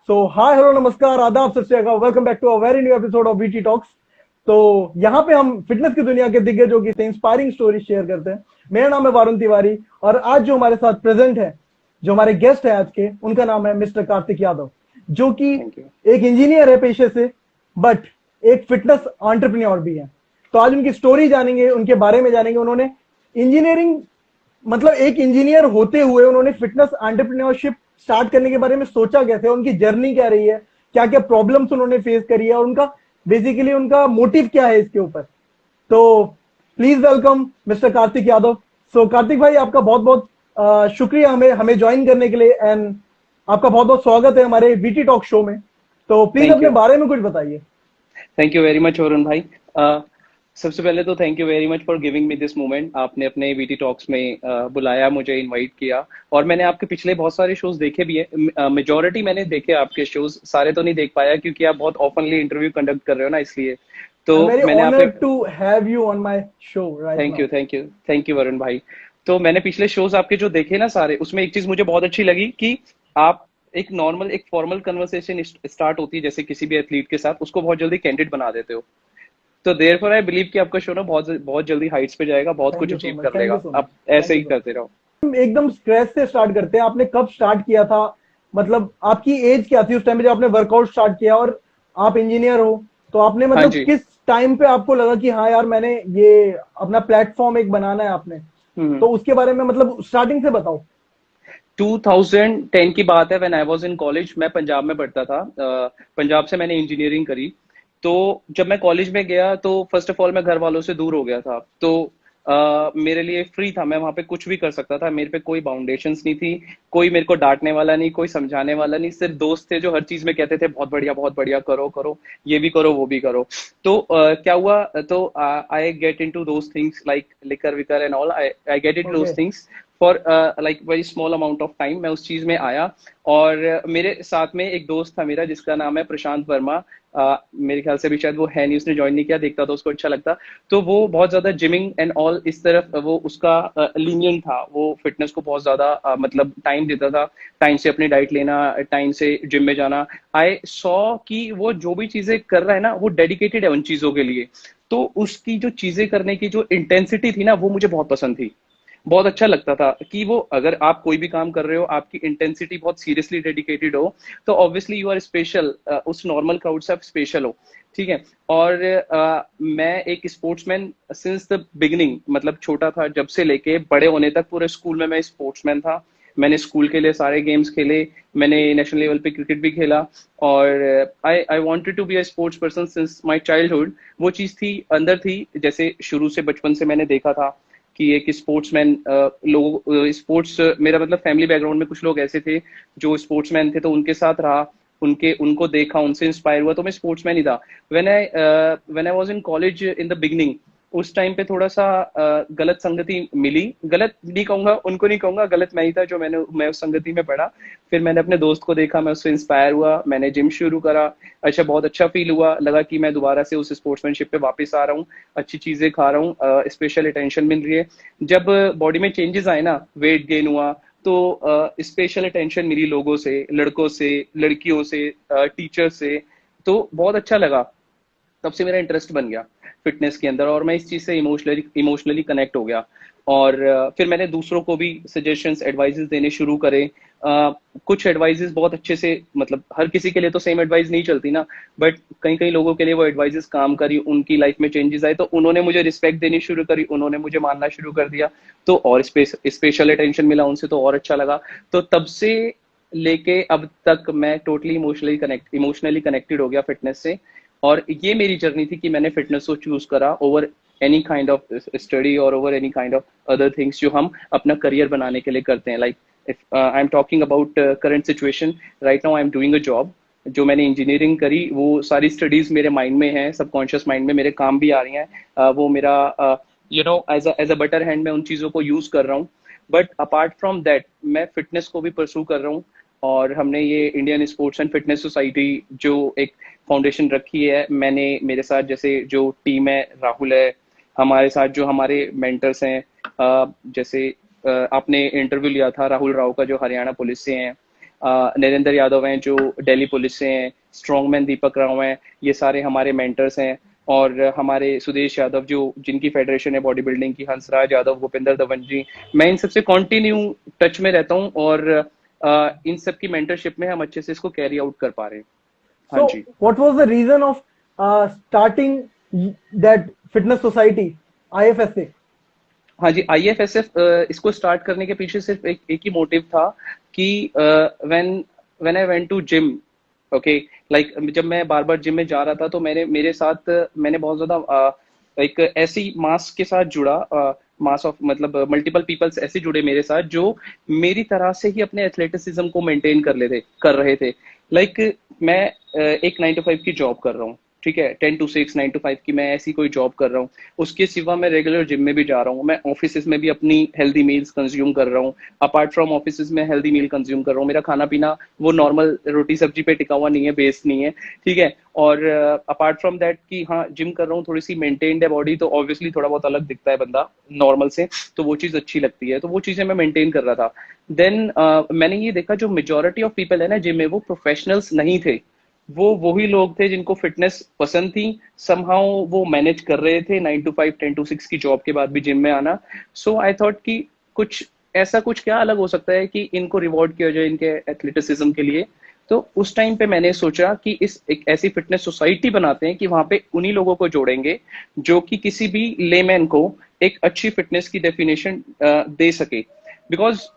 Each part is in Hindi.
सो हाय हेलो नमस्कार आदाब सत श्री अकाल, welcome back to a very new episode of VT talks. तो यहाँ पे हम फिटनेस की दुनिया के दिग्गजों की इंस्पायरिंग स्टोरी शेयर करते हैं। मेरा नाम है वरुण तिवारी और आज जो हमारे साथ प्रेजेंट है, जो हमारे गेस्ट है आज के, उनका नाम है मिस्टर कार्तिक यादव, जो कि थैंक यू। एक इंजीनियर है पेशे से, बट एक फिटनेस एंटरप्रेन्योर भी है। तो आज उनकी स्टोरी जानेंगे, उनके बारे में जानेंगे। उन्होंने इंजीनियरिंग मतलब एक इंजीनियर होते हुए उन्होंने फिटनेस एंटरप्रेन्योरशिप स्टार्ट करने के बारे में सोचा कैसे, उनकी जर्नी क्या रही है, क्या क्या प्रॉब्लम्स उन्होंने फेस करी है और उनका बेसिकली उनका मोटिव क्या है इसके ऊपर। तो please welcome mister Kartik Yadav. So Kartik भाई, आपका बहुत बहुत शुक्रिया हमें हमें ज्वाइन करने के लिए, एंड आपका बहुत बहुत स्वागत है हमारे वीटी टॉक शो में। तो प्लीज थैंक अपने यू। बारे में कुछ बताइए। Thank you very much Varun भाई। सबसे पहले तो thank you very much for giving me this moment. आपने अपने वीटी टॉक्स में बुलाया, मुझे इनवाइट किया। और मैंने आपके पिछले बहुत सारे शोज देखे भी है, मेजोरिटी मैंने देखे आपके शोज, सारे तो नहीं देख पाया क्योंकि आप बहुत ओपनली इंटरव्यू कंडक्ट कर रहे हो ना, इसलिए। तो आई एम वेरी मैंने आपके honoured to have you on my show right thank you now. Thank you thank you Varun भाई। तो मैंने पिछले शोज आपके जो देखे ना सारे, उसमें एक चीज मुझे बहुत अच्छी लगी कि आप एक नॉर्मल एक फॉर्मल कन्वर्सेशन स्टार्ट होती है जैसे किसी भी एथलीट के साथ, उसको बहुत जल्दी कैंडिड बना देते हो। तो देयरफॉर आई बिलीव कि आपका शो ना बहुत बहुत जल्दी हाइट्स पे जाएगा, बहुत थैंक कुछ यू सो अचीव मच, कर थैंक यू लेगा। सो मच, आप ऐसे thank you he so much. करते रहो। हम एकदम स्क्रैच से स्टार्ट करते हैं। आपने कब स्टार्ट किया था? मतलब आपकी एज क्या थी उस टाइम पे जब आपने वर्कआउट स्टार्ट किया? और आप इंजीनियर हो, तो आपने हाँ मतलब जी। किस टाइम पे आपको लगा कि हाँ यार मैंने ये अपना प्लेटफॉर्म एक बनाना है आपने? हम्म। तो उसके बारे में मतलब स्टार्टिंग से बताओ। 2010 की बात है, when I was in college. मैं पंजाब में पढ़ता था। पंजाब से मैंने इंजीनियरिंग करी। तो जब मैं कॉलेज में गया तो फर्स्ट ऑफ ऑल मैं घर वालों से दूर हो गया था। तो मेरे लिए फ्री था, मैं वहां पे कुछ भी कर सकता था। मेरे पे कोई बाउंडेशंस नहीं थी, कोई मेरे को डांटने वाला नहीं, कोई समझाने वाला नहीं। सिर्फ दोस्त थे जो हर चीज में कहते थे बहुत बढ़िया, करो करो, ये भी करो वो भी करो। तो क्या हुआ, तो I get into those things like liquor विकर and all. I get into okay. Those things for like very small amount of time. मैं उस चीज में आया। और मेरे साथ में एक दोस्त था मेरा जिसका नाम है प्रशांत वर्मा। मेरे ख्याल से भी शायद वो है नहीं, उसने ज्वाइन नहीं किया, देखता तो उसको अच्छा लगता। तो वो बहुत ज्यादा जिमिंग एंड ऑल इस तरफ वो उसका लीनियंट था। वो फिटनेस को बहुत ज्यादा मतलब टाइम देता था। टाइम से अपनी डाइट लेना, टाइम से जिम में जाना। आई सॉ कि वो जो भी चीजें कर रहा है ना, वो डेडिकेटेड है उन चीजों के लिए। तो उसकी जो चीजें करने की जो इंटेंसिटी थी ना, वो मुझे बहुत पसंद थी। बहुत अच्छा लगता था कि वो, अगर आप कोई भी काम कर रहे हो, आपकी इंटेंसिटी बहुत सीरियसली डेडिकेटेड हो, तो ऑब्वियसली यू आर स्पेशल। उस नॉर्मल क्राउड से आप स्पेशल हो। ठीक है। और मैं एक स्पोर्ट्समैन सिंस द बिगिनिंग, मतलब छोटा था जब से लेके बड़े होने तक, पूरे स्कूल में मैं स्पोर्ट्समैन था। मैंने स्कूल के लिए सारे गेम्स खेले। मैंने नेशनल लेवल पे क्रिकेट भी खेला। और I I wanted to be a sports person since my childhood. वो चीज थी, अंदर थी, जैसे शुरू से बचपन से मैंने देखा था कि एक स्पोर्ट्समैन लोग स्पोर्ट्स, मेरा मतलब फैमिली बैकग्राउंड में कुछ लोग ऐसे थे जो स्पोर्ट्समैन थे, तो उनके साथ रहा, उनके उनको देखा, उनसे इंस्पायर हुआ, तो मैं स्पोर्ट्समैन ही था। When I was in college in the beginning, उस टाइम पे थोड़ा सा गलत संगति मिली। गलत नहीं कहूंगा, उनको नहीं कहूंगा, गलत मैं ही था जो मैं उस संगति में पड़ा। फिर मैंने अपने दोस्त को देखा, मैं उससे इंस्पायर हुआ, मैंने जिम शुरू करा। अच्छा, बहुत अच्छा फील हुआ, लगा कि मैं दोबारा से उस स्पोर्ट्समैनशिप पे वापस आ रहा हूँ, अच्छी चीजें खा रहा हूँ, स्पेशल अटेंशन मिल रही है। जब बॉडी में चेंजेस आए ना, वेट गेन हुआ, तो स्पेशल अटेंशन मिली लोगों से, लड़कों से, लड़कियों से, टीचर से। तो बहुत अच्छा लगा। तब से मेरा इंटरेस्ट बन गया फिटनेस के अंदर, और मैं इस चीज से इमोशनली इमोशनली कनेक्ट हो गया। और फिर मैंने दूसरों को भी सजेशंस, एडवाइजेस देने शुरू करे। कुछ एडवाइजेस बहुत अच्छे से, मतलब हर किसी के लिए तो सेम एडवाइस नहीं चलती ना, बट कई कई लोगों के लिए वो एडवाइजेस काम करी, उनकी लाइफ में चेंजेस आए, तो उन्होंने मुझे रिस्पेक्ट देनी शुरू करी, उन्होंने मुझे मानना शुरू कर दिया। तो और स्पेशल अटेंशन मिला उनसे, तो और अच्छा लगा। तो तब से लेके अब तक मैं टोटली इमोशनली कनेक्टेड हो गया फिटनेस से। और ये मेरी जर्नी थी कि मैंने फिटनेस को चूज करा over any kind of study और over any kind of other things जो हम अपना करियर बनाने के लिए करते हैं। Like if I am talking about current situation, right now I am doing a job. जो मैंने इंजीनियरिंग करी, वो सारी स्टडीज मेरे माइंड में है, सबकॉन्शियस माइंड में मेरे काम भी आ रही हैं। वो मेरा एज अ बटर हैंड मैं उन चीजों को यूज कर रहा हूँ। बट अपार्ट फ्रॉम दैट, मैं फिटनेस को भी परसू कर रहा हूँ। और हमने ये Indian sports and fitness society जो एक फाउंडेशन रखी है, मैंने, मेरे साथ जैसे जो टीम है, राहुल है, हमारे साथ जो हमारे मेंटर्स हैं, जैसे आपने इंटरव्यू लिया था राहुल राव का, जो हरियाणा पुलिस से हैं। नरेंद्र यादव हैं जो दिल्ली पुलिस से हैं, स्ट्रॉन्गमैन दीपक राव हैं, ये सारे हमारे मेंटर्स हैं। और हमारे सुदेश यादव जो जिनकी फेडरेशन है बॉडी बिल्डिंग की, हंसराज यादव, भूपेंद्र धवन जी, मैं इन सबसे कंटिन्यू टच में रहता हूँ और इन सब की मेंटरशिप में हम अच्छे से इसको कैरी आउट कर पा रहे हैं। हाँ So, ji. what was the reason of starting that fitness society, IFSA? हाँ जी, IFSF इसको स्टार्ट करने के पीछे सिर्फ एक ही मोटिव था कि when when I went to gym, okay, like जब मैं बार बार जिम में जा रहा था तो मेरे साथ मैंने बहुत ज्यादा एक ऐसी मास के साथ जुड़ा, मास ऑफ मतलब मल्टीपल पीपल्स ऐसे जुड़े मेरे साथ जो मेरी तरह से ही अपने एथलेटिसिज्म को मेंटेन कर रहे थे। लाइक मैं एक 9 to 5 की जॉब कर रहा हूँ, ठीक है, 10 to 6 9 to 5 की मैं ऐसी कोई जॉब कर रहा हूँ। उसके सिवा मैं रेगुलर जिम में भी जा रहा हूँ, मैं ऑफिस में भी अपनी हेल्दी मील्स कंज्यूम कर रहा हूँ, अपार्ट फ्रॉम ऑफिस में हेल्दी मील कंज्यूम कर रहा हूँ। मेरा खाना पीना वो नॉर्मल रोटी सब्जी पे टिका हुआ नहीं है, बेस्ड नहीं है, ठीक है। और अपार्ट फ्रॉम दैट कि हाँ जिम कर रहा हूँ, थोड़ी सी मेंटेन्ड है बॉडी, तो ऑब्वियसली थोड़ा बहुत अलग दिखता है बंदा नॉर्मल से, तो वो चीज अच्छी लगती है, तो वो चीजें मैं मेंटेन कर रहा था। देन मैंने ये देखा जो मेजोरिटी ऑफ पीपल है ना जिम में, वो प्रोफेशनल्स नहीं थे, वो वही लोग थे जिनको फिटनेस पसंद थी, समहाउ वो मैनेज कर रहे थे 9 to 5 10 to 6 की जॉब के बाद भी जिम में आना। सो आई थॉट कि कुछ ऐसा कुछ क्या अलग हो सकता है कि इनको रिवॉर्ड किया जाए इनके एथलेटिसिज्म के लिए। तो उस टाइम पे मैंने सोचा कि इस एक ऐसी फिटनेस सोसाइटी बनाते हैं कि वहां पे उन्हीं लोगों को जोड़ेंगे जो कि किसी भी लेमैन को एक अच्छी फिटनेस की डेफिनेशन दे सके। बिकॉज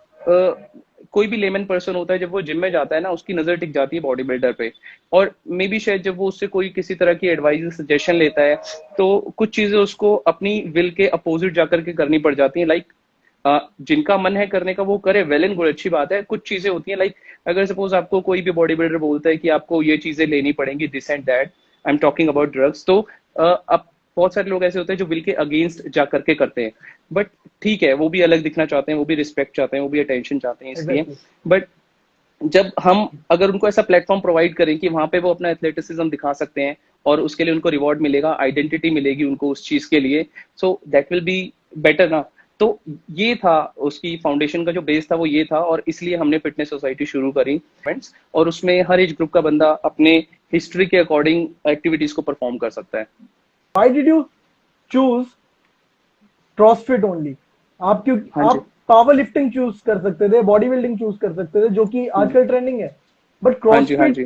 कोई भी लेमन पर्सन होता है जब वो जिम में जाता है ना, उसकी नजर टिक जाती है बॉडी बिल्डर पे, और मे बी शायद जब वो उससे कोई किसी तरह की एडवाइस सजेशन लेता है तो कुछ चीजें उसको अपनी विल के अपोजिट जाकर के करनी पड़ जाती हैं। लाइक जिनका मन है करने का वो करे, वेल एंड गुड, अच्छी बात है। कुछ चीजें होती हैं लाइक अगर सपोज आपको कोई भी बॉडी बिल्डर बोलता है कि आपको ये चीजें लेनी पड़ेंगी, this and that, I am talking about drugs, तो अब बहुत सारे लोग ऐसे होते हैं जो विल के अगेंस्ट जा करके करते हैं। बट ठीक है, वो भी अलग दिखना चाहते हैं, वो भी रिस्पेक्ट चाहते हैं, वो भी अटेंशन चाहते हैं, इसलिए। Exactly. बट जब हम अगर उनको ऐसा प्लेटफॉर्म प्रोवाइड करें कि वहां पे वो अपना एथलेटिसिज्म दिखा सकते हैं और उसके लिए उनको रिवॉर्ड मिलेगा, आइडेंटिटी मिलेगी उनको उस चीज के लिए, so that will be better ना। तो ये था उसकी फाउंडेशन का जो बेस था, वो ये था, और इसलिए हमने फिटनेस सोसाइटी शुरू करी फ्रेंड्स। और उसमें हर एज ग्रुप का बंदा अपने हिस्ट्री के अकॉर्डिंग एक्टिविटीज को परफॉर्म कर सकता है। Why did you choose CrossFit only? आप क्यों हाँ जी। आप पावर लिफ्टिंग चूज कर सकते थे, बॉडी बिल्डिंग चूज कर सकते थे जो कि आजकल ट्रेंडिंग है, बट हाँ जी। हाँ CrossFit जी।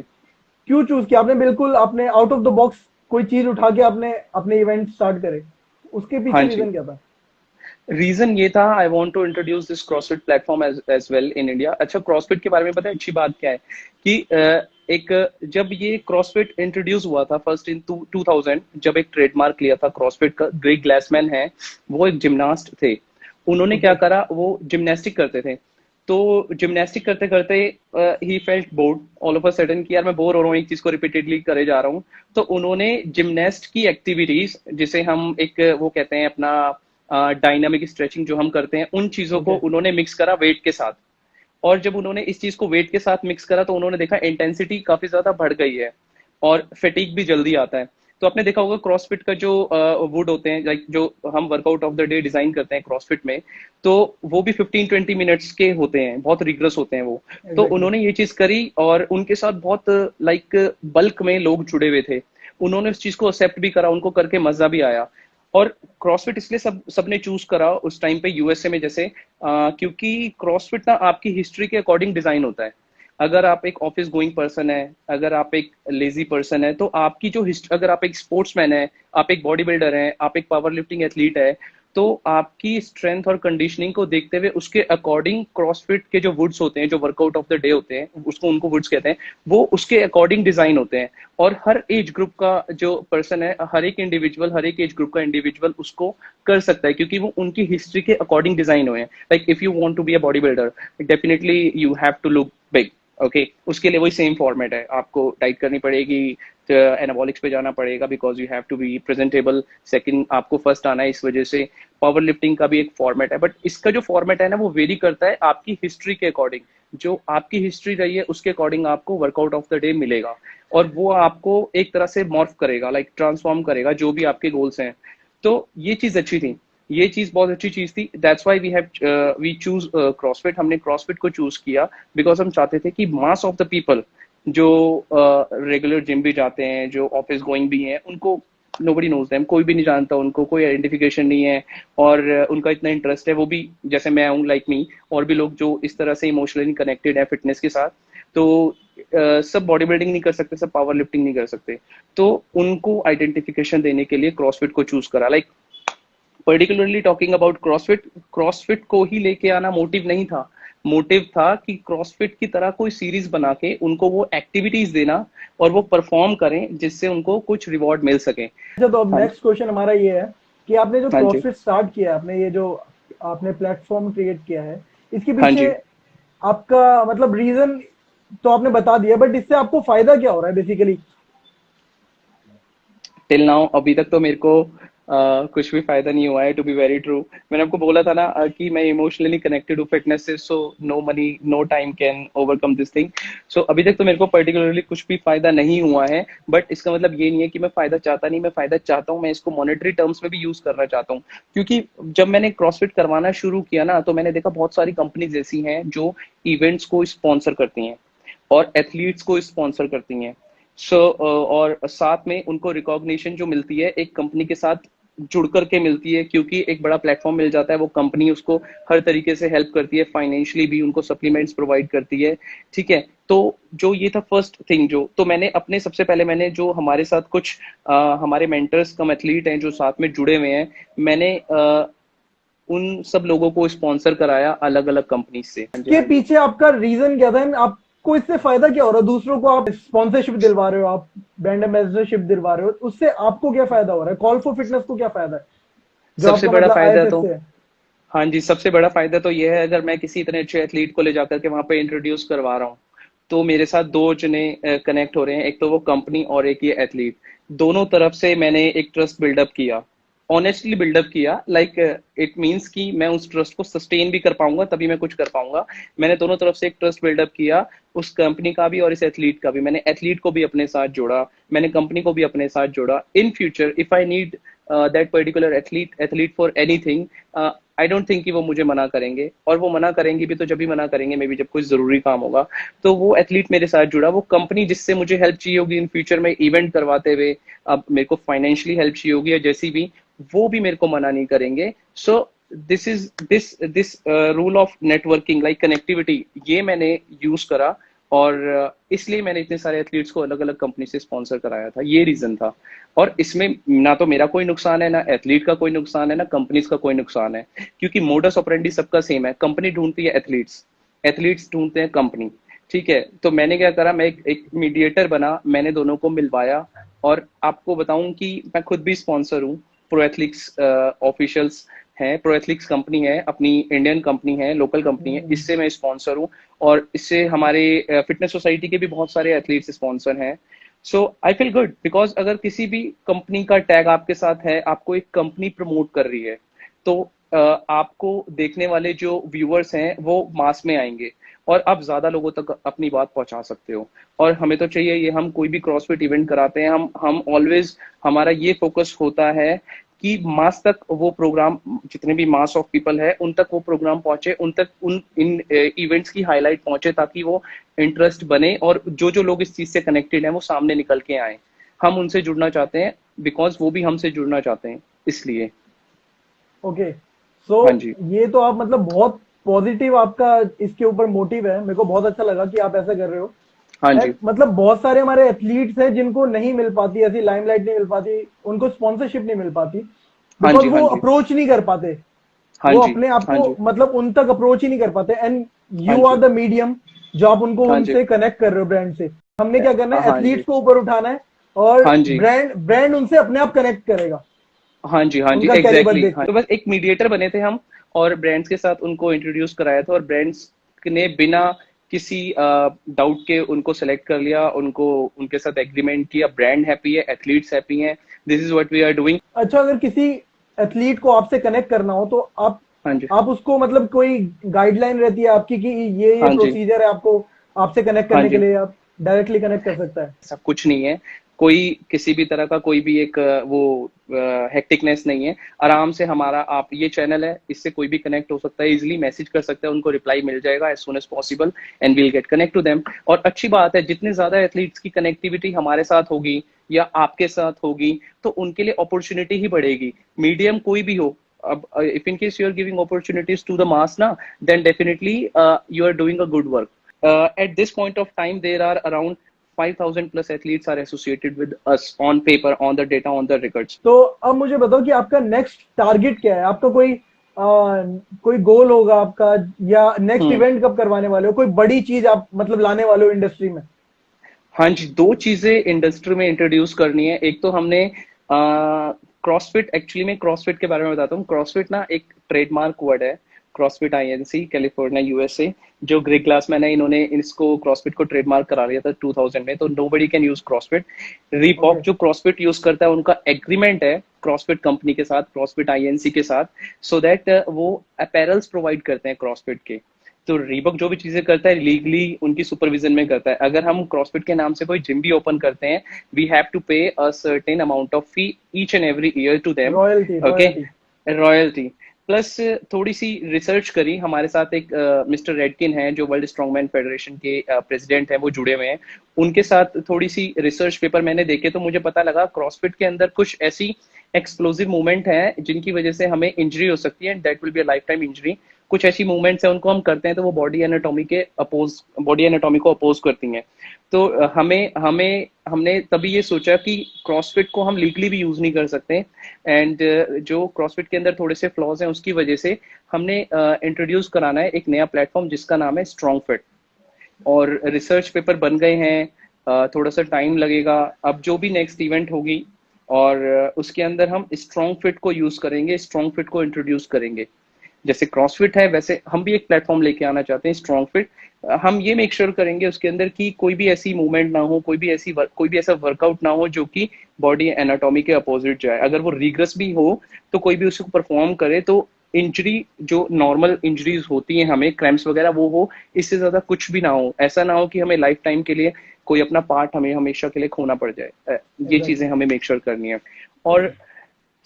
क्यों चूज किया आपने? बिल्कुल आपने आउट ऑफ द बॉक्स कोई चीज उठा के आपने अपने इवेंट स्टार्ट करे, उसके हाँ पीछे जी, रीजन क्या था? रीजन ये था, I want to introduce this CrossFit platform as well in India. अच्छा, क्रॉसफिट के बारे में पता है अच्छी बात क्या है कि एक जब ये क्रॉसफिट इंट्रोड्यूस हुआ था फर्स्ट इन 2000, जब एक ट्रेडमार्क लिया था क्रॉसफिट का, ग्रेग ग्लासमैन है, वो एक जिमनास्ट थे। उन्होंने क्या ओके। करा, वो जिमनास्टिक करते थे, तो जिमनास्टिक करते करते he felt board all of a sudden कि यार मैं बोर हो रहा हूँ, एक चीज को रिपीटेडली करे जा रहा हूँ। तो उन्होंने जिमनास्ट की एक्टिविटीज, जिसे हम एक वो कहते हैं अपना डायनामिक स्ट्रेचिंग जो हम करते हैं, उन चीजों को ओके। उन्होंने मिक्स करा वेट के साथ। और जब उन्होंने इस चीज को वेट के साथ मिक्स करा तो उन्होंने देखा इंटेंसिटी काफी ज्यादा बढ़ गई है और फेटिक भी जल्दी आता है। तो आपने देखा होगा क्रॉसफिट का जो वुड होते हैं, लाइक जो हम workout of the day design करते हैं क्रॉसफिट में, तो वो भी 15-20 मिनट्स के होते हैं, बहुत रिग्रेस होते हैं वो। तो एग्जैक्टली। उन्होंने ये चीज करी और उनके साथ बहुत लाइक बल्क में लोग जुड़े हुए थे। उन्होंने उस चीज को एक्सेप्ट भी करा, उनको करके मजा भी आया। और क्रॉसफिट इसलिए सबने चूज करा उस टाइम पे यूएसए में, जैसे क्योंकि क्रॉसफिट ना आपकी हिस्ट्री के अकॉर्डिंग डिजाइन होता है। अगर आप एक ऑफिस गोइंग पर्सन है, अगर आप एक लेजी पर्सन है, तो आपकी जो हिस्ट्री, अगर आप एक स्पोर्ट्समैन है, आप एक बॉडी बिल्डर है, आप एक पावर लिफ्टिंग एथलीट है, तो आपकी स्ट्रेंथ और कंडीशनिंग को देखते हुए उसके अकॉर्डिंग क्रॉसफिट के जो वुड्स होते हैं, जो वर्कआउट ऑफ द डे होते हैं, उसको उनको वुड्स कहते हैं, वो उसके अकॉर्डिंग डिजाइन होते हैं। और हर एज ग्रुप का जो पर्सन है, हर एक इंडिविजुअल, हर एक एज ग्रुप का इंडिविजुअल उसको कर सकता है, क्योंकि वो उनकी हिस्ट्री के अकॉर्डिंग डिजाइन हुए हैं। Like if you want to be a bodybuilder, definitely you have to look big, okay, उसके लिए वही सेम फॉर्मेट है, आपको डाइट करनी पड़ेगी, एनाबॉलिक्स पे जाना पड़ेगा because you have to be presentable, second आपको फर्स्ट आना है, इस वजह से पावर लिफ्टिंग का भी एक फॉर्मेट है। बट इसका जो फॉर्मेट है ना, वो वेरी करता है आपकी हिस्ट्री के अकॉर्डिंग, जो आपकी हिस्ट्री रही है उसके अकॉर्डिंग आपको वर्कआउट ऑफ द डे मिलेगा, और वो आपको एक तरह से मॉर्फ करेगा, लाइक ट्रांसफॉर्म करेगा जो भी आपके गोल्स हैं। तो ये चीज अच्छी थी। ये चीज बहुत अच्छी चीज थी। That's why we choose CrossFit. हमने क्रॉसफिट को चूज किया बिकॉज हम चाहते थे कि मास ऑफ द पीपल जो रेगुलर जिम भी जाते हैं, जो ऑफिस गोइंग भी हैं, उनको नोबडी नोज देम, कोई भी नहीं जानता उनको, कोई आइडेंटिफिकेशन नहीं है, और उनका इतना इंटरेस्ट है, वो भी जैसे मैं हूँ, लाइक मी, और भी लोग जो इस तरह से इमोशनली कनेक्टेड है फिटनेस के साथ। तो सब बॉडी बिल्डिंग नहीं कर सकते, सब पावर लिफ्टिंग नहीं कर सकते, तो उनको आइडेंटिफिकेशन देने के लिए क्रॉसफिट को चूज करा। Like particularly talking about CrossFit, CrossFit को ही लेके आना मोटिव नहीं था। मोटिव था कि क्रॉसफिट की तरह कोई सीरीज बना के उनको वो एक्टिविटीज देना और वो परफॉर्म करें जिससे उनको कुछ रिवॉर्ड मिल सके। अच्छा, तो अब हाँ नेक्स्ट क्वेश्चन हमारा ये है कि आपने जो हाँ जी। क्रॉसफिट स्टार्ट किया है, आपने ये जो आपने प्लेटफॉर्म क्रिएट किया है, इसके हाँ जी। पीछे आपका मतलब रीजन तो आपने बता दिया, बट इससे आपको फायदा क्या हो रहा है बेसिकली? टिल नाउ अभी तक तो मेरे को कुछ भी फायदा नहीं हुआ है, टू बी वेरी ट्रू। मैंने आपको बोला था ना कि मैं इमोशनली कनेक्टेड हूँ फिटनेस से, so no money no time can overcome this thing. So अभी तक तो मेरे को पर्टिकुलरली कुछ भी फायदा नहीं हुआ है, बट इसका मतलब ये नहीं है कि मैं फायदा चाहता नहीं, मैं फायदा चाहता हूँ, मैं इसको मॉनेटरी टर्म्स में भी यूज करना चाहता हूँ। क्योंकि जब मैंने क्रॉसफिट करवाना शुरू किया ना, तो मैंने देखा बहुत सारी कंपनीज ऐसी हैं जो इवेंट्स को स्पॉन्सर करती हैं और एथलीट्स को स्पॉन्सर करती हैं। और साथ में उनको रिकॉग्निशन जो मिलती है एक कंपनी के साथ जुड़ करके मिलती है, क्योंकि एक बड़ा प्लेटफॉर्म मिल जाता है, वो कंपनी उसको हर तरीके से हेल्प करती है, फाइनेंशियली भी उनको सप्लीमेंट्स प्रोवाइड करती है। ठीक है, तो जो ये था फर्स्ट थिंग, जो तो मैंने अपने सबसे पहले मैंने जो हमारे साथ कुछ हमारे मेंटर्स कम एथलीट हैं जो साथ में जुड़े हुए हैं, मैंने उन सब लोगों को स्पॉन्सर कराया अलग अलग कंपनी से। हाँ जी, के हाँ जी। पीछे आपका रीजन क्या था? आपको इससे फायदा क्या हो रहा है? दूसरों को आप स्पॉन्सरशिप दिलवा रहे हो, आप ब्रांड एम्बेसडरशिप दिलवा रहे हो, उससे आपको क्या फायदा हो रहा है? कॉल फॉर फिटनेस को क्या फायदा है जो सबसे आपका बड़ा मतलब फायदा आईएफएफ तो, से है? हाँ जी, सबसे बड़ा फायदा तो ये है, अगर मैं किसी इतने अच्छे एथलीट को ले जाकर के वहां पे इंट्रोड्यूस करवा रहा हूँ, तो मेरे साथ दो जने कनेक्ट हो रहे हैं, एक तो वो कंपनी और एक ये एथलीट। दोनों तरफ से मैंने एक ट्रस्ट बिल्डअप किया, ऑनेस्टली बिल्डअप किया। लाइक इट मीन्स कि मैं उस ट्रस्ट को सस्टेन भी कर पाऊंगा, तभी मैं कुछ कर पाऊंगा। मैंने दोनों तरफ से एक ट्रस्ट बिल्डअप किया, उस कंपनी का भी और इस एथलीट का भी। मैंने एथलीट को भी अपने साथ जोड़ा, मैंने कंपनी को भी अपने साथ जोड़ा। In future if I need that particular athlete for anything, I don't think कि वो मुझे मना करेंगे, और वो मना करेंगे भी तो जब भी मना करेंगे मे बी जब कुछ जरूरी काम होगा। तो वो एथलीट मेरे साथ जुड़ा, वो कंपनी जिससे मुझे हेल्प चाहिए होगी इन फ्यूचर में इवेंट करवाते हुए, अब मेरे को फाइनेंशियली हेल्प चाहिए होगी या जैसी भी, वो भी मेरे को मना नहीं करेंगे। So this rule of networking, like connectivity, ये मैंने यूज करा, और इसलिए मैंने इतने सारे एथलीट्स को अलग अलग कंपनी से स्पॉन्सर कराया था, ये रीजन था। और इसमें ना तो मेरा कोई नुकसान है, ना एथलीट का कोई नुकसान है, ना कंपनीज का कोई नुकसान है, क्योंकि मोडस ऑपरेंडी सबका सेम है। कंपनी ढूंढती है एथलीट्स, एथलीट्स ढूंढते हैं कंपनी। ठीक है, तो मैंने क्या करा, मैं एक मीडिएटर बना, मैंने दोनों को मिलवाया। और आपको बताऊं कि मैं खुद भी स्पॉन्सर हूँ, प्रो एथलिक्स ऑफिशियल्स हैं, प्रो एथलिक्स कंपनी है, अपनी इंडियन कंपनी है, लोकल कंपनी है, इससे मैं स्पॉन्सर हूँ। और इससे हमारे फिटनेस सोसाइटी के भी बहुत सारे एथलीट्स स्पॉन्सर हैं। सो आई फील गुड, बिकॉज अगर किसी भी कंपनी का टैग आपके साथ है, आपको एक कंपनी प्रमोट कर रही है, तो आपको देखने वाले जो व्यूअर्स हैं वो मास में आएंगे, और आप ज्यादा लोगों तक अपनी बात पहुंचा सकते हो। और हमें तो चाहिए ये, हम कोई भी क्रॉसफिट इवेंट कराते हैं, हम ऑलवेज, हमारा ये फोकस होता है कि मास तक वो प्रोग्राम, जितने भी मास ऑफ पीपल है उन तक वो प्रोग्राम पहुंचे, उन तक उन इन इवेंट्स की हाईलाइट पहुंचे, ताकि वो इंटरेस्ट बने, और जो जो लोग इस चीज से कनेक्टेड हैं वो सामने निकल के आए। हम उनसे जुड़ना चाहते हैं बिकॉज वो भी हमसे जुड़ना चाहते हैं, इसलिए। ओके, सो हाँ जी। ये तो आप मतलब बहुत पॉजिटिव आपका इसके ऊपर मोटिव है। मेरे को बहुत अच्छा लगा कि आप ऐसा कर रहे हो। हाँ एंड जी। मतलब बहुत सारे हमारे एथलीट्स हैं जिनको नहीं मिल पाती, ऐसी लाइमलाइट नहीं मिल पाती, उनको स्पॉन्सरशिप नहीं मिल पाती, हाँ बिकॉज जी। हाँ वो जी। अप्रोच नहीं कर पाते, हाँ वो जी। अपने आप हाँ को जी। मतलब उन तक अप्रोच ही नहीं कर पाते। एंड हाँ you R G. The medium जो आप उनको हाँ जी। उनसे कनेक्ट कर रहे हो, ब्रांड से। हमने क्या करना है, हाँ जी। एथलीट्स को ऊपर उठाना है, और हाँ जी। ब्रांड ब्रांड उनसे अपने आप कनेक्ट करेगा, हाँ जी। हाँ जी, उनका कैलिबर एग्जैक्टली देख exactly। हाँ, के। तो बस एक मीडिएटर बने थे हम, और ब्रांड्स के साथ उनको इंट्रोड्यूस कराया था, और ब्रांड्स ने बिना किसी डाउट के उनको सेलेक्ट कर लिया, उनको उनके साथ एग्रीमेंट किया। ब्रांड हैप्पी है, एथलीट्स हैप्पी हैं, this is what we are doing. अच्छा, अगर किसी एथलीट को आपसे कनेक्ट करना हो तो हाँ जी। आप उसको मतलब कोई गाइडलाइन रहती है आपकी कि ये हाँ जी। प्रोसीजर है आपको, आपसे कनेक्ट हाँ करने के जी। लिए आप डायरेक्टली कनेक्ट कर सकता है? ऐसा कुछ नहीं है। कोई किसी भी तरह का कोई भी एक वो हेक्टिकनेस नहीं है। आराम से हमारा आप ये चैनल है, इससे कोई भी कनेक्ट हो सकता है, इजिली मैसेज कर सकता है, उनको रिप्लाई मिल जाएगा as soon as possible and we'll get connect to them. और अच्छी बात है, जितने ज्यादा एथलीट्स की कनेक्टिविटी हमारे साथ होगी या आपके साथ होगी तो उनके लिए अपॉर्चुनिटी ही बढ़ेगी, मीडियम कोई भी हो। अब if in case you are giving opportunities to the mass ना, then definitely you are doing a good work. At this point of time, there are around 5,000 plus athletes are associated with us on paper, on the data, on the records. तो अब मुझे बताओ कि आपका नेक्स्ट टारगेट क्या है, आपका कोई गोल होगा आपका, या नेक्स्ट इवेंट कब करवाने वाले हो, कोई बड़ी चीज आप मतलब लाने वाले हो इंडस्ट्री में? हाँ जी, दो चीजें इंडस्ट्री में इंट्रोड्यूस करनी है। एक तो हमने क्रॉसफिट, एक्चुअली मैं क्रॉसफिट के बारे में बताता हूँ। क्रॉसफिट ना एक ट्रेडमार्क वर्ड है, क्रॉसफिट INC, कैलिफोर्निया USA। जो ग्रेग ग्लासमैन है, इन्होंने इसको क्रॉसफिट को ट्रेडमार्क करा लिया था 2000 में, तो nobody can use CrossFit. Reebok जो क्रॉसफिट यूज करता है, उनका एग्रीमेंट है क्रॉसफिट कंपनी के साथ, क्रॉसफिट INC के साथ, सो दैट वो अपैरल्स प्रोवाइड करते हैं क्रॉसफिट के। तो रीबॉक जो भी चीजें करता है लीगली उनकी सुपरविजन में करता है। अगर हम क्रॉसफिट के नाम से कोई जिम भी ओपन करते हैं, we have to pay a certain amount of fee each and every year to them, okay, royalty. Plus थोड़ी सी रिसर्च करी, हमारे साथ एक मिस्टर रेडकिन है जो वर्ल्ड स्ट्रॉन्गमैन फेडरेशन के प्रेसिडेंट हैं, वो जुड़े हुए हैं। उनके साथ थोड़ी सी रिसर्च पेपर मैंने देखे तो मुझे पता लगा क्रॉसफिट के अंदर कुछ ऐसी एक्सप्लोसिव मूवमेंट है जिनकी वजह से हमें इंजरी हो सकती है, that will be a life time injury. कुछ ऐसी मूवमेंट्स है उनको हम करते हैं तो वो बॉडी एनाटॉमी को अपोज करती हैं। तो हमने तभी ये सोचा कि क्रॉसफिट को हम लीगली भी यूज नहीं कर सकते, एंड जो क्रॉसफिट के अंदर थोड़े से फ्लॉज हैं उसकी वजह से हमने इंट्रोड्यूस कराना है एक नया प्लेटफॉर्म जिसका नाम है स्ट्रॉन्ग फिट। और रिसर्च पेपर बन गए हैं, थोड़ा सा टाइम लगेगा। अब जो भी नेक्स्ट इवेंट होगी और उसके अंदर हम स्ट्रॉन्ग फिट को यूज करेंगे, स्ट्रॉन्ग फिट को इंट्रोड्यूस करेंगे। जैसे क्रॉसफिट है वैसे हम भी एक प्लेटफॉर्म लेके आना चाहते हैं स्ट्रॉन्ग फिट। हम ये मेक श्योर करेंगे उसके अंदर कि कोई भी ऐसी मूवमेंट ना हो, कोई भी ऐसा वर्कआउट ना हो जो कि बॉडी एनाटॉमी के अपोजिट जाए। अगर वो रिग्रेस भी हो तो कोई भी उसको परफॉर्म करे तो इंजरी, जो नॉर्मल इंजरीज होती हैं हमें, क्रैम्प्स वगैरह, वो हो, इससे ज्यादा कुछ भी ना हो। ऐसा ना हो कि हमें लाइफ टाइम के लिए कोई अपना पार्ट हमें हमेशा के लिए खोना पड़ जाए। ये चीजें हमें मेक श्योर करनी है। और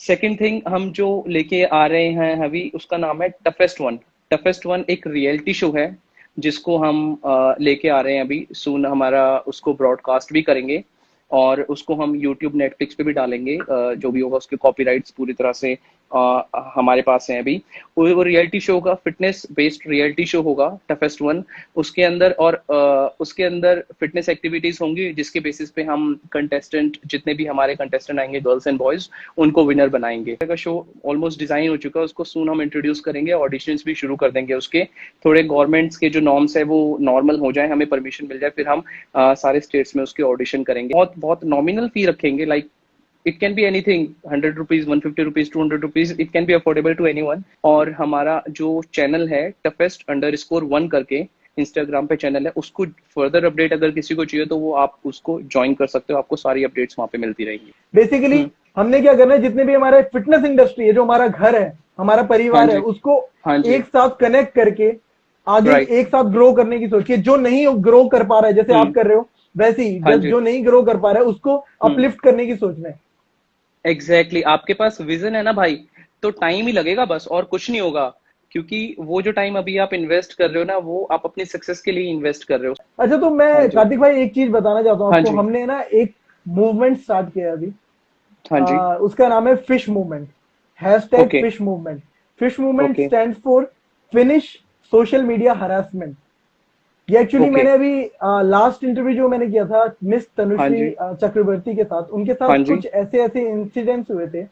सेकेंड थिंग हम जो लेके आ रहे हैं अभी, उसका नाम है टफेस्ट वन। टफेस्ट वन एक रियलिटी शो है जिसको हम लेके आ रहे हैं अभी सून। हमारा उसको ब्रॉडकास्ट भी करेंगे और उसको हम यूट्यूब, नेटफ्लिक्स पे भी डालेंगे। जो भी होगा उसके कॉपीराइट्स पूरी तरह से हमारे पास हैं अभी। वो रियलिटी शो होगा, फिटनेस बेस्ड रियलिटी शो होगा टफेस्ट वन। उसके अंदर उसके अंदर फिटनेस एक्टिविटीज होंगी जिसके बेसिस पे हम कंटेस्टेंट, जितने भी हमारे कंटेस्टेंट आएंगे गर्ल्स एंड बॉयज, उनको विनर बनाएंगे। का शो ऑलमोस्ट डिजाइन हो चुका है, उसको सून हम इंट्रोड्यूस करेंगे, ऑडिशंस भी शुरू कर देंगे उसके। थोड़े गवर्नमेंट्स के जो नॉर्म्स है वो नॉर्मल हो जाए, हमें परमिशन मिल जाए, फिर हम सारे स्टेट्स में उसके ऑडिशन करेंगे। बहुत बहुत नॉमिनल फी रखेंगे, like it can be anything, 100 rupees, 150 rupees, 200 rupees, it can be affordable to anyone। और हमारा जो चैनल है toughest_1 करके इंस्टाग्राम पे चैनल है, उसको फर्दर अपडेट अगर किसी को चाहिए तो वो आप उसको ज्वाइन कर सकते हो, आपको सारी अपडेट्स वहां पे मिलती रहेंगी। बेसिकली हमने क्या करना है, जितने भी हमारे फिटनेस इंडस्ट्री है, जो हमारा घर है, हमारा परिवार है, उसको एक साथ कनेक्ट करके आगे एक साथ ग्रो करने की सोचिए। जो नहीं ग्रो कर पा रहा है, जैसे आप कर रहे हो, वैसे ही जो नहीं ग्रो कर पा रहा है उसको अपलिफ्ट करने की सोच में। एग्जैक्टली, आपके पास विजन है ना भाई, तो टाइम ही लगेगा बस, और कुछ नहीं होगा। क्योंकि वो जो टाइम अभी आप इन्वेस्ट कर रहे हो ना, वो आप अपनी सक्सेस के लिए इन्वेस्ट कर रहे हो। अच्छा, तो मैं कार्तिक भाई एक चीज बताना चाहता हूँ आपको। हमने ना एक मूवमेंट स्टार्ट किया अभी। हाँ जी। उसका नाम है fish movement, #fish movement. Fish movement stands for finish social media harassment. ये एक्चुअली मैंने अभी लास्ट इंटरव्यू जो मैंने किया था मिस तनुश्री चक्रवर्ती के साथ, उनके साथ कुछ ऐसे इंसिडेंट्स हुए थे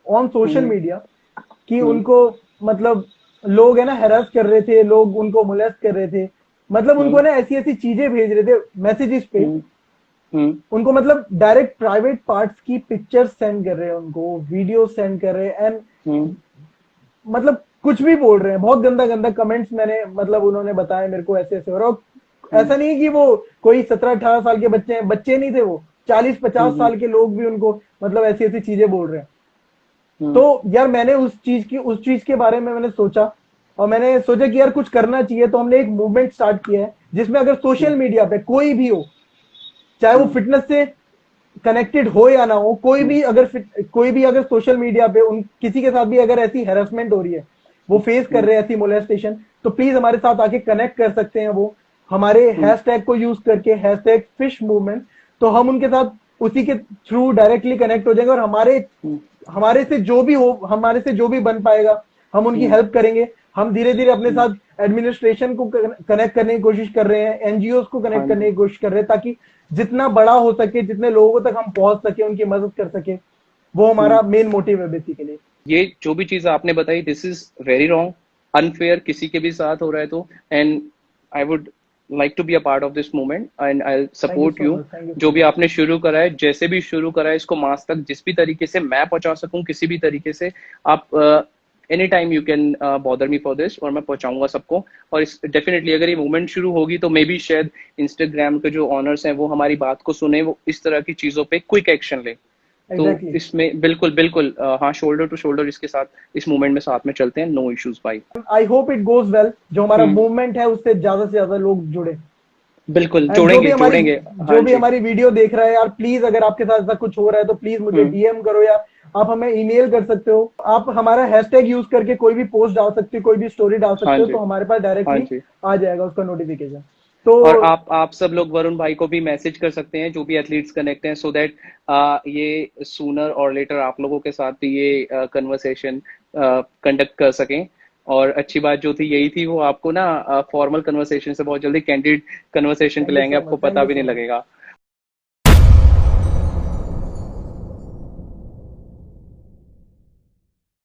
ऑन सोशल मीडिया कि उनको मतलब लोग है ना हैरास कर रहे थे, लोग उनको मोलेस्ट कर रहे थे, मतलब उनको ना ऐसी चीजें भेज रहे थे मैसेजेस पे। उनको मतलब डायरेक्ट प्राइवेट पार्ट्स की पिक्चर्स सेंड कर रहे हैं, उनको वीडियो सेंड कर रहे हैं, एंड मतलब कुछ भी बोल रहे हैं, बहुत गंदा गंदा कमेंट्स मैंने मतलब उन्होंने बताया मेरे को ऐसे हो रहा। ऐसा नहीं कि वो कोई 17-18 साल के बच्चे हैं, बच्चे नहीं थे वो, 40-50 साल के लोग भी उनको मतलब ऐसी चीजें बोल रहे हैं। तो यार मैंने उस चीज के बारे में मैंने सोचा, और मैंने सोचा कि यार कुछ करना चाहिए। तो हमने एक मूवमेंट स्टार्ट किया है जिसमें अगर सोशल मीडिया पे कोई भी हो, चाहे वो फिटनेस से कनेक्टेड हो या ना हो, कोई भी अगर सोशल मीडिया पे उन किसी के साथ भी अगर ऐसी हेरासमेंट हो रही है, वो फेस कर रहे हैं ऐसी मोलेस्टेशन, तो प्लीज हमारे साथ आके कनेक्ट कर सकते हैं। वो हमारे हैशटैग को यूज करके, हैशटैग फिश मूवमेंट, तो हम उनके साथ उसी के थ्रू डायरेक्टली कनेक्ट हो जाएंगे, और हमारे से जो भी बन पाएगा हम उनकी हेल्प करेंगे। हम धीरे धीरे अपने साथ एडमिनिस्ट्रेशन को कनेक्ट करने की कोशिश कर रहे हैं, एनजीओ को हाँ कनेक्ट करने जी। की कोशिश कर रहे हैं, ताकि जितना बड़ा हो सके, जितने लोगों तक हम पहुंच सके, उनकी मदद कर सके, वो हमारा मेन मोटिव है बेसिकली। ये जो भी चीज आपने बताई, this is very wrong, unfair, किसी के भी साथ हो रहा है तो। And I would like to be a part of this movement and I thank you support so you. Much, thank you जो सो भी मच। आपने शुरू करा है, जैसे भी शुरू करा है, इसको मास तक जिस भी तरीके से मैं पहुंचा सकूं, किसी भी तरीके से, आप any time you can bother me for this, और मैं पहुंचाऊंगा सबको। और इस डेफिनेटली अगर ये मूवमेंट शुरू होगी तो मे बी शायद इंस्टाग्राम के जो ऑनर्स हैं वो हमारी बात को सुने, वो इस तरह की चीजों पे क्विक एक्शन ले। तो एग्जैक्टली। इसमें बिल्कुल बिल्कुल हाँ, शोल्डर टू शोल्डर इसके साथ, इस मूवमेंट में साथ में चलते हैं, नो इश्यूज भाई। I hope it goes well, जो हमारा हम्म। मूवमेंट है उससे ज्यादा से ज्यादा लोग जुड़े। बिल्कुल एंड जोड़ेंगे जोड़ेंगे। हाँ जो भी जी। हमारी वीडियो देख रहा है यार, प्लीज अगर आपके साथ ऐसा कुछ हो रहा है तो प्लीज मुझे हम्म। डीएम करो, या आप हमें ईमेल कर सकते हो। आप हमारा हैशटैग यूज करके कोई भी पोस्ट डाल सकते हो, कोई भी स्टोरी डाल हाँ सकते हो, जी। तो हमारे पास हाँ डायरेक्टली जी। आ जाएगा उसका नोटिफिकेशन। तो और आप सब लोग वरुण भाई को भी मैसेज कर सकते हैं, जो भी एथलीट्स कनेक्ट हैं, सो दैट ये सूनर और लेटर आप लोगों के साथ भी ये कन्वर्सेशन कंडक्ट कर सकें। और अच्छी बात जो थी यही थी, वो आपको ना फॉर्मल कन्वर्सेशन से बहुत जल्दी कैंडिड कन्वर्सेशन पे थैंक यू लाएंगे, सो आपको मच, थैंक पता यू भी सो नहीं मच। लगेगा।